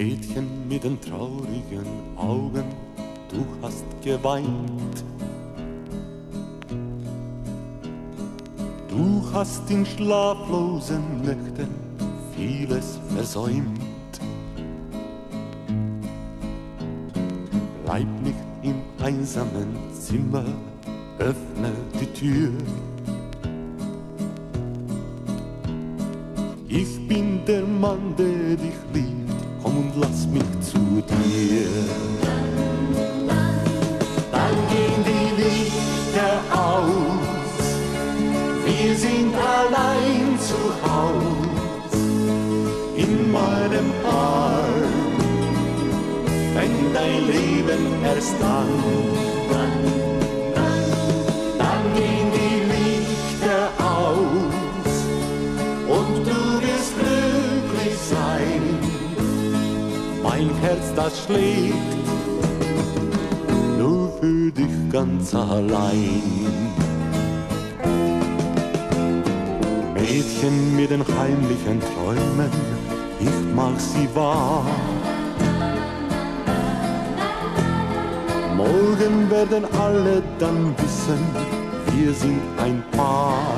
Mädchen mit den traurigen Augen, du hast geweint. Du hast in schlaflosen Nächten vieles versäumt. Bleib nicht im einsamen Zimmer, öffne die Tür. Ich bin der Mann, der dich liebt, komm und lass mich zu dir. Dann gehen die Lichter aus, wir sind allein zu Haus. In meinem Arm fängt dein Leben erst an. Dann gehen die Lichter aus und du wirst glücklich sein. Mein Herz, das schlägt nur für dich ganz allein. Mädchen mit den heimlichen Träumen, ich mag sie wahr. Morgen werden alle dann wissen, wir sind ein Paar.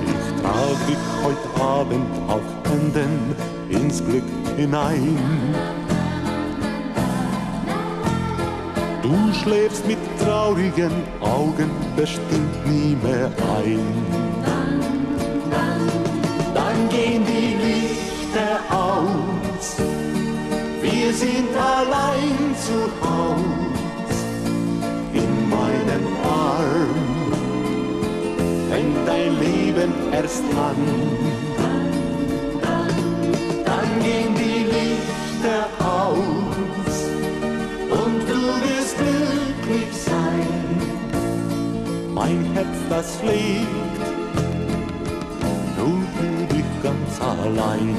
Ich trage dich heute Abend auf Händen ins Glück hinein. Du schläfst mit traurigen Augen bestimmt nie mehr ein. Dann gehen die Lichter aus, wir sind allein zu Haus. In meinem Arm fängt dein Leben erst an. Dann gehen die Lichter aus und du wirst glücklich sein. Mein Herz, das schlägt nur für dich ganz allein.